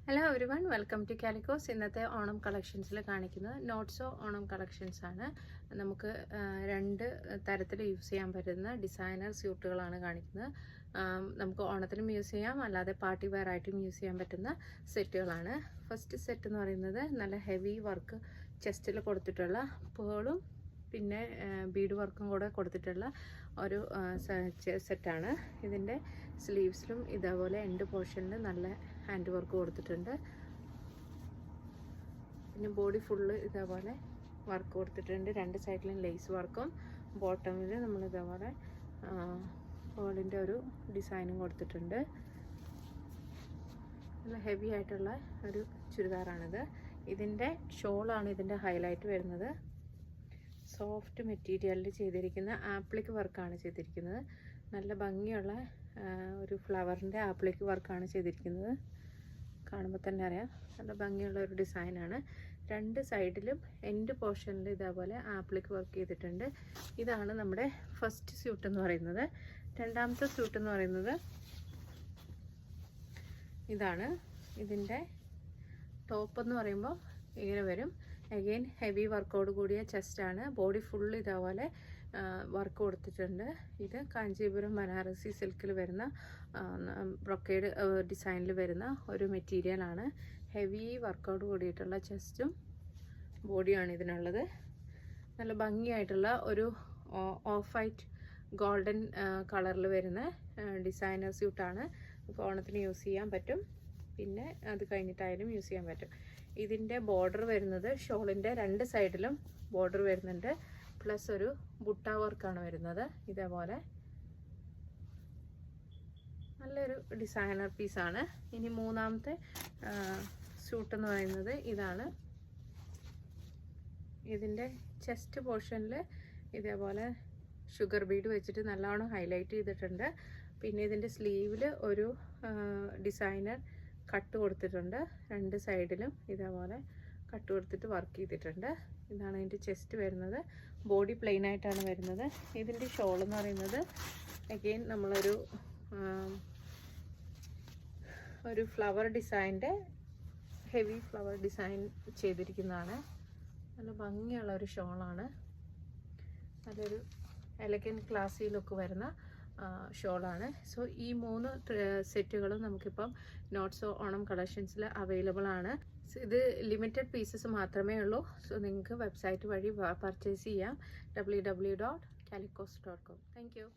Hello everyone, welcome to Calicos. ഇന്നത്തെ ഓണം കളക്ഷൻസിൽ കാണിക്കുന്നത് നോട്ട്സോ Onam collections ആണ്. നമുക്ക് രണ്ട് തരത്തിൽ യൂസ് ചെയ്യാൻ പറ്റുന്ന ഡിസൈനർ സ്യൂട്ടുകളാണ് കാണിക്കുന്നത്. നമുക്ക് ഓണത്തിനും യൂസ് ചെയ്യാം, അല്ലാതെ പാർട്ടി വെയർ ആയിട്ടും യൂസ് ചെയ്യാൻ പറ്റുന്ന സെറ്റുകളാണ്. ഫസ്റ്റ് സെറ്റ് എന്ന് പറയുന്നത് നല്ല ഹെവി വർക്ക് ചെസ്റ്റിൽ കൊടുത്തിട്ടുള്ള പേളും പിന്നെ ബീഡ് വർക്കും കൂടെ കൊടുത്തിട്ടുള്ള ഒരു സെറ്റാണ്. ഇതിൻ്റെ സ്ലീവ്സിലും ഇതേപോലെ എൻഡ് പോർഷനിൽ നല്ല ഹാൻഡ് വർക്ക് കൊടുത്തിട്ടുണ്ട്. പിന്നെ ബോഡി ഫുള്ള് ഇതേപോലെ വർക്ക് കൊടുത്തിട്ടുണ്ട്. രണ്ട് സൈഡിലും ലേസ് വർക്കും ബോട്ടമിൽ നമ്മൾ ഇതേപോലെ പേളിൻ്റെ ഒരു ഡിസൈനും കൊടുത്തിട്ടുണ്ട്. നല്ല ഹെവി ആയിട്ടുള്ള ഒരു ചുരിദാറാണിത്. ഇതിൻ്റെ ഷോളാണ് ഇതിൻ്റെ ഹൈലൈറ്റ് വരുന്നത്. സോഫ്റ്റ് മെറ്റീരിയലിൽ ചെയ്തിരിക്കുന്ന ആപ്ലിക് വർക്കാണ് ചെയ്തിരിക്കുന്നത്. നല്ല ഭംഗിയുള്ള ഒരു ഫ്ലവറിൻ്റെ ആപ്ലിക് വർക്കാണ് ചെയ്തിരിക്കുന്നത്. കാണുമ്പോൾ തന്നെ അറിയാം, നല്ല ഭംഗിയുള്ള ഒരു ഡിസൈനാണ്. രണ്ട് സൈഡിലും എൻഡ് പോർഷനിൽ ഇതേപോലെ ആപ്ലിക് വർക്ക് ചെയ്തിട്ടുണ്ട്. ഇതാണ് നമ്മുടെ ഫസ്റ്റ് സ്യൂട്ട് എന്ന് പറയുന്നത്. രണ്ടാമത്തെ സ്യൂട്ട് എന്ന് പറയുന്നത് ഇതാണ്. ഇതിൻ്റെ ടോപ്പ് എന്ന് പറയുമ്പോൾ ഇങ്ങനെ വരും. അഗെയിൻ ഹെവി വർക്കോട് കൂടിയ ചെസ്റ്റാണ്. ബോഡി ഫുൾ ഇതേപോലെ വർക്ക് കൊടുത്തിട്ടുണ്ട്. ഇത് കാഞ്ചീപുരം ബനാറസി സിൽക്കിൽ വരുന്ന ബ്രൊക്കേഡ് ഡിസൈനിൽ വരുന്ന ഒരു മെറ്റീരിയലാണ്. ഹെവി വർക്കോട് കൂടിയിട്ടുള്ള ചെസ്റ്റും ബോഡിയാണ് ഇതിനുള്ളത്. നല്ല ഭംഗിയായിട്ടുള്ള ഒരു ഓഫ് വൈറ്റ് ഗോൾഡൻ കളറിൽ വരുന്ന ഡിസൈനർ സ്യൂട്ടാണ്. ഇപ്പോൾ ഓണത്തിന് യൂസ് ചെയ്യാൻ പറ്റും, പിന്നെ അത് കഴിഞ്ഞിട്ടായാലും യൂസ് ചെയ്യാൻ പറ്റും. ഇതിൻ്റെ ബോർഡർ വരുന്നത് ഷോളിൻ്റെ രണ്ട് സൈഡിലും ബോർഡർ വരുന്നുണ്ട്. പ്ലസ് ഒരു ബുട്ട വർക്കാണ് വരുന്നത്. ഇതേപോലെ നല്ലൊരു ഡിസൈനർ പീസാണ്. ഇനി മൂന്നാമത്തെ സ്യൂട്ട് എന്ന് പറയുന്നത് ഇതാണ്. ഇതിൻ്റെ ചെസ്റ്റ് പോർഷനിൽ ഇതേപോലെ ഷുഗർ ബീഡ് വെച്ചിട്ട് നല്ലോണം ഹൈലൈറ്റ് ചെയ്തിട്ടുണ്ട്. പിന്നെ ഇതിൻ്റെ സ്ലീവിൽ ഒരു ഡിസൈനർ കട്ട് കൊടുത്തിട്ടുണ്ട്. രണ്ട് സൈഡിലും ഇതേപോലെ കട്ട് കൊടുത്തിട്ട് വർക്ക് ചെയ്തിട്ടുണ്ട്. ഇതാണ് ഇതിൻ്റെ ചെസ്റ്റ് വരുന്നത്. ബോഡി പ്ലെയിൻ ആയിട്ടാണ് വരുന്നത്. ഇതിൻ്റെ ഷോൾ എന്ന് പറയുന്നത് അഗെയിൻ നമ്മളൊരു ഫ്ലവർ ഡിസൈൻ്റെ ഹെവി ഫ്ലവർ ഡിസൈൻ ചെയ്തിരിക്കുന്നതാണ്. നല്ല ഭംഗിയുള്ള ഒരു ഷോളാണ്. നല്ലൊരു എലഗൻറ്റ് ക്ലാസി ലുക്ക് വരുന്ന ഷോളാണ്. സോ ഈ മൂന്ന് സെറ്റുകളും നമുക്കിപ്പം നോട്ട്സോ ഓണം കളക്ഷൻസിൽ അവൈലബിൾ ആണ്. ഇത് ലിമിറ്റഡ് പീസസ് മാത്രമേ ഉള്ളൂ. സോ നിങ്ങൾക്ക് വെബ്സൈറ്റ് വഴി പർച്ചേസ് ചെയ്യാം. www.calicos.com. Thank you.